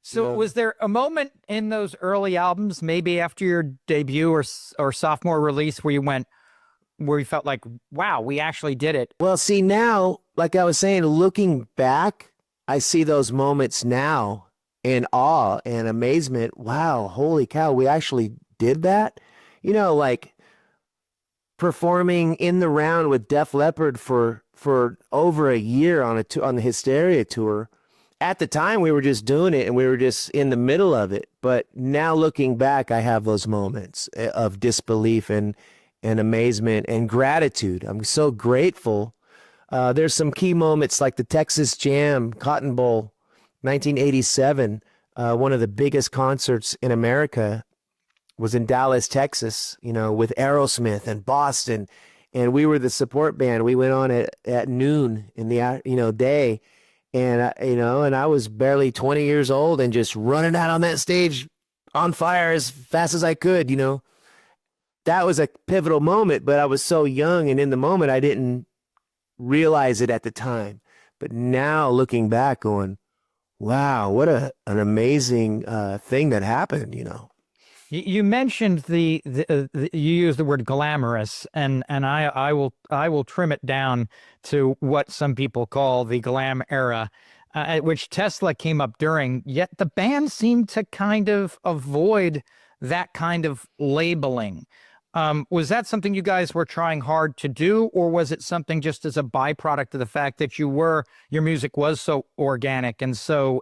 So was there a moment in those early albums, maybe after your debut or sophomore release, where you felt like, wow, we actually did it? Well, see, now, like I was saying, looking back, I see those moments now in awe and amazement. Wow, holy cow, we actually did that. Like performing in the round with Def Leppard for over a year on the Hysteria tour. At the time, we were just doing it and we were just in the middle of it. But now looking back, I have those moments of disbelief and amazement and gratitude. I'm so grateful. There's some key moments like the Texas Jam, Cotton Bowl, 1987. One of the biggest concerts in America was in Dallas, Texas, with Aerosmith and Boston. And we were the support band. We went on at noon in the, day. And, and I was barely 20 years old and just running out on that stage on fire as fast as I could, That was a pivotal moment, but I was so young, and in the moment, I didn't realize it at the time. But now looking back going, wow, what an amazing thing that happened, You mentioned you used the word glamorous, and I will trim it down to what some people call the glam era, which Tesla came up during. Yet the band seemed to kind of avoid that kind of labeling. Was that something you guys were trying hard to do, or was it something just as a byproduct of the fact that your music was so organic and so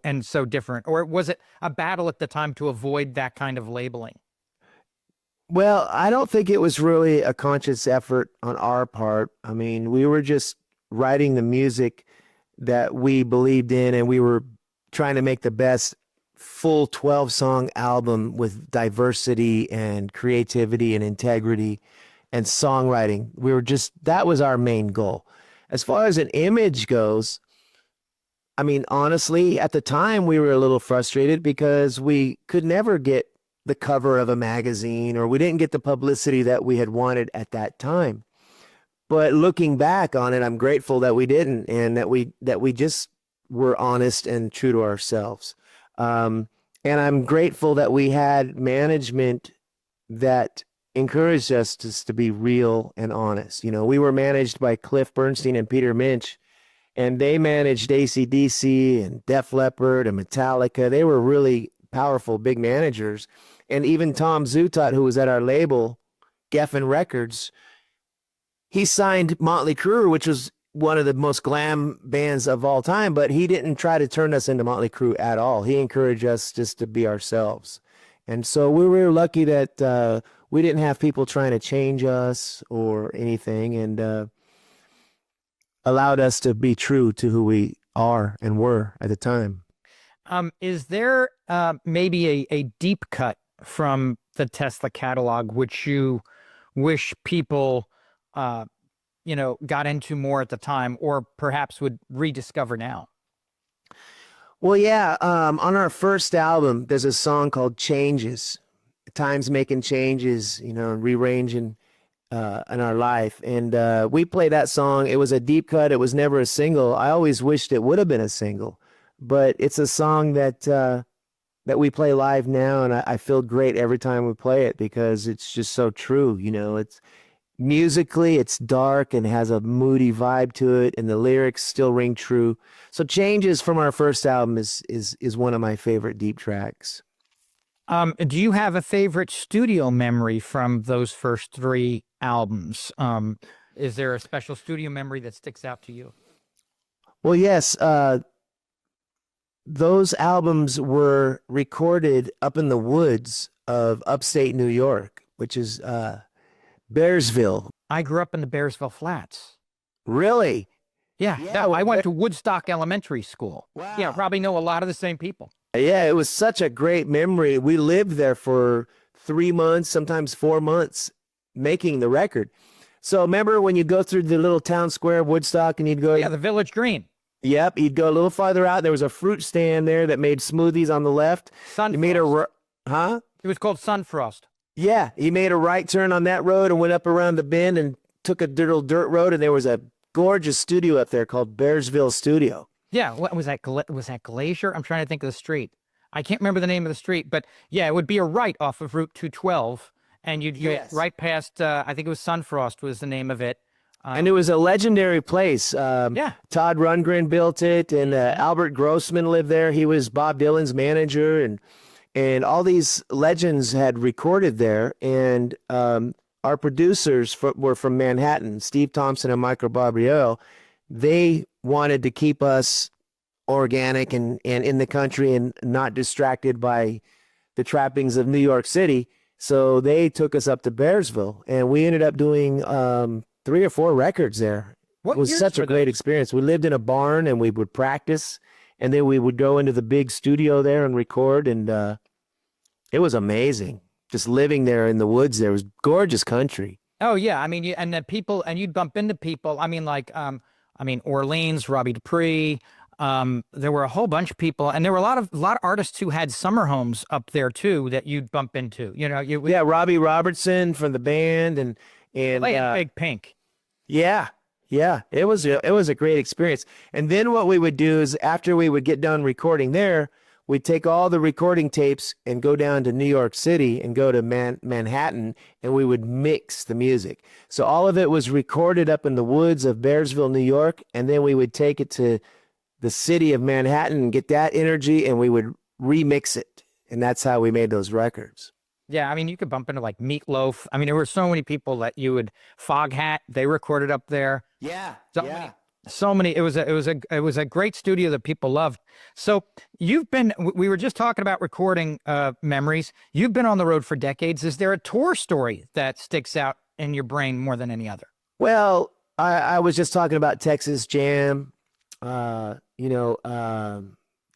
different, or was it a battle at the time to avoid that kind of labeling? Well, I don't think it was really a conscious effort on our part. I mean, we were just writing the music that we believed in, and we were trying to make the best full 12-song album with diversity and creativity and integrity and songwriting. That was our main goal. As far as an image goes, I mean, honestly, at the time we were a little frustrated because we could never get the cover of a magazine, or we didn't get the publicity that we had wanted at that time. But looking back on it, I'm grateful that we didn't, and that we just were honest and true to ourselves. And I'm grateful that we had management that encouraged us to be real and honest. We were managed by Cliff Bernstein and Peter Minch, and they managed AC/DC and Def Leppard and Metallica. They were really powerful, big managers. And even Tom Zutaut, who was at our label, Geffen Records, he signed Motley Crue, which was one of the most glam bands of all time, but he didn't try to turn us into Motley Crue at all. He encouraged us just to be ourselves. And so we were lucky that we didn't have people trying to change us or anything, and allowed us to be true to who we are and were at the time. Is there maybe a deep cut from the Tesla catalog which you wish people got into more at the time, or perhaps would rediscover now? Well, yeah. On our first album, there's a song called Changes. Time's making changes, and rearranging in our life. And we play that song. It was a deep cut. It was never a single. I always wished it would have been a single. But it's a song that we play live now, and I feel great every time we play it because it's just so true. It's musically, it's dark and has a moody vibe to it, and the lyrics still ring true. So Changes from our first album is one of my favorite deep tracks. Do you have a favorite studio memory from those first three albums? Is there a special studio memory that sticks out to you? Well, yes. Those albums were recorded up in the woods of upstate New York, which is Bearsville. I grew up in the Bearsville Flats. Really? Yeah. I went to Woodstock Elementary School. Wow. Yeah, probably know a lot of the same people. Yeah, it was such a great memory. We lived there for 3 months, sometimes 4 months, making the record. So remember when you go through the little town square of Woodstock and you'd go... Yeah, the Village Green. Yep, you'd go a little farther out. There was a fruit stand there that made smoothies on the left. Sunfrost. You made huh? It was called Sunfrost. Yeah, he made a right turn on that road and went up around the bend and took a little dirt road, and there was a gorgeous studio up there called Bearsville Studio. Yeah, what was that? Was that Glacier? I'm trying to think of the street. I can't remember the name of the street, but yeah, it would be a right off of Route 212, and you'd get Yes. right past. I think it was Sunfrost was the name of it. And it was a legendary place. Yeah. Todd Rundgren built it, and Albert Grossman lived there. He was Bob Dylan's manager, and all these legends had recorded there. And our producers were from Manhattan, Steve Thompson and Michael Barbiero. They wanted to keep us organic and in the country and not distracted by the trappings of New York City. So they took us up to Bearsville, and we ended up doing 3 or 4 records there. What It was years such a were great those? experience. We lived in a barn, and we would practice, and then we would go into the big studio there and record, and it was amazing. Just living there in the woods there. It was gorgeous country. Oh yeah, I mean, and the people, and you'd bump into people. I mean, like, I mean, Orleans, Robbie Dupree. There were a whole bunch of people, and there were a lot of artists who had summer homes up there too that you'd bump into. You know, Yeah, Robbie Robertson from the band, and play at Big Pink. yeah, yeah, it was a great experience. And then what we would do is after we would get done recording there, we'd take all the recording tapes and go down to New York City and go to Manhattan, and we would mix the music. So all of it was recorded up in the woods of Bearsville, New York, and then we would take it to the city of Manhattan and get that energy, and we would remix it. And that's how we made those records. Yeah, I mean, you could bump into like Meatloaf. I mean, there were so many people that you would Foghat. They recorded up there. Yeah, So many, so many. It was a great studio that people loved. So you've been. We were just talking about recording memories. You've been on the road for decades. Is there a tour story that sticks out in your brain more than any other? Well, I was just talking about Texas Jam.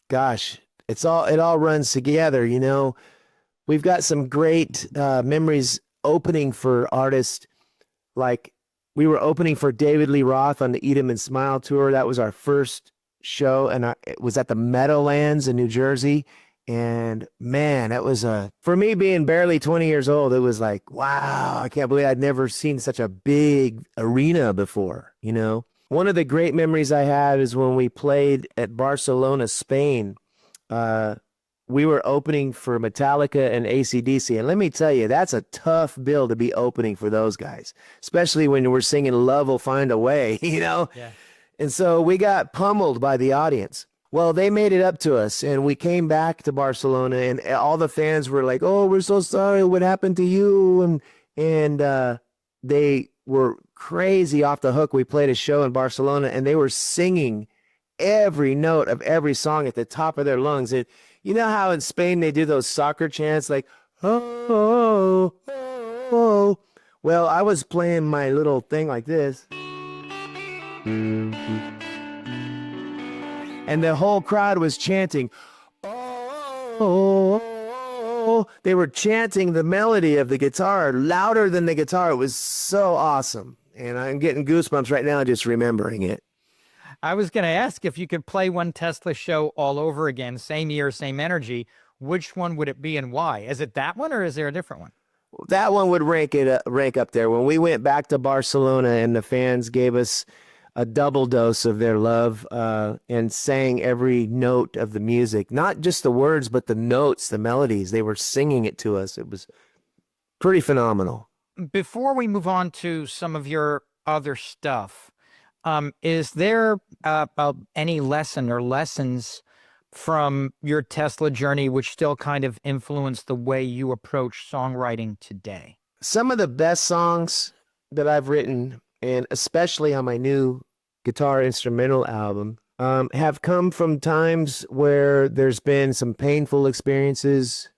Gosh, it all runs together. We've got some great memories opening for artists. Like we were opening for David Lee Roth on the Eat 'Em and Smile tour. That was our first show, and it was at the Meadowlands in New Jersey. And man, that was for me being barely 20 years old, it was like, wow, I can't believe I'd never seen such a big arena before. One of the great memories I have is when we played at Barcelona, Spain. We were opening for Metallica and AC/DC. And let me tell you, that's a tough bill to be opening for those guys, especially when we're singing Love Will Find a Way, Yeah. And so we got pummeled by the audience. Well, they made it up to us, and we came back to Barcelona, and all the fans were like, "Oh, we're so sorry. What happened to you?" And they were crazy off the hook. We played a show in Barcelona, and they were singing every note of every song at the top of their lungs. And you know how in Spain they do those soccer chants like, oh, oh, oh. Well, I was playing my little thing like this. And the whole crowd was chanting, oh, oh, oh. They were chanting the melody of the guitar louder than the guitar. It was so awesome. And I'm getting goosebumps right now just remembering it. I was going to ask if you could play one Tesla show all over again, same year, same energy. Which one would it be and why? Is it that one or is there a different one? That one would rank up there. When we went back to Barcelona and the fans gave us a double dose of their love and sang every note of the music, not just the words, but the notes, the melodies. They were singing it to us. It was pretty phenomenal. Before we move on to some of your other stuff, is there any lesson or lessons from your Tesla journey which still kind of influence the way you approach songwriting today? Some of the best songs that I've written, and especially on my new guitar instrumental album, have come from times where there's been some painful experiences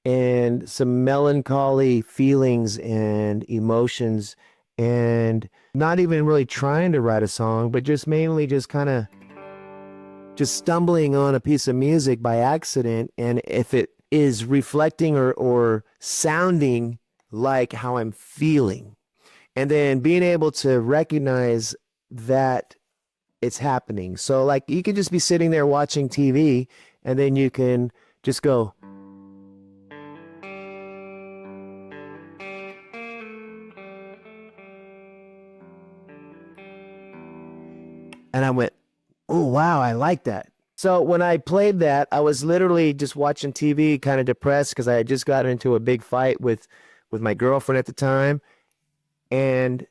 and some melancholy feelings and emotions, and not even really trying to write a song, but just mainly just kind of just stumbling on a piece of music by accident. And if it is reflecting or sounding like how I'm feeling, and then being able to recognize that it's happening. So like you could just be sitting there watching TV, and then you can just go, and I went, oh, wow, I like that. So when I played that, I was literally just watching TV, kind of depressed because I had just gotten into a big fight with my girlfriend at the time, and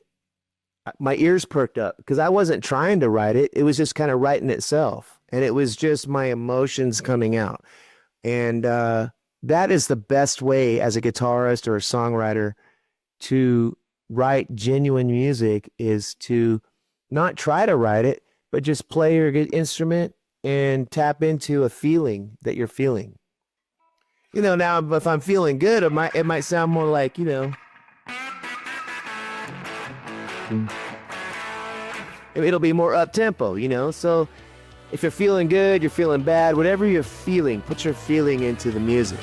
my ears perked up because I wasn't trying to write it. It was just kind of writing itself, and it was just my emotions coming out. And that is the best way as a guitarist or a songwriter to write genuine music, is to not try to write it, but just play your instrument and tap into a feeling that you're feeling. Now if I'm feeling good, it might sound more like, it'll be more up tempo. So if you're feeling good, you're feeling bad, whatever you're feeling, put your feeling into the music.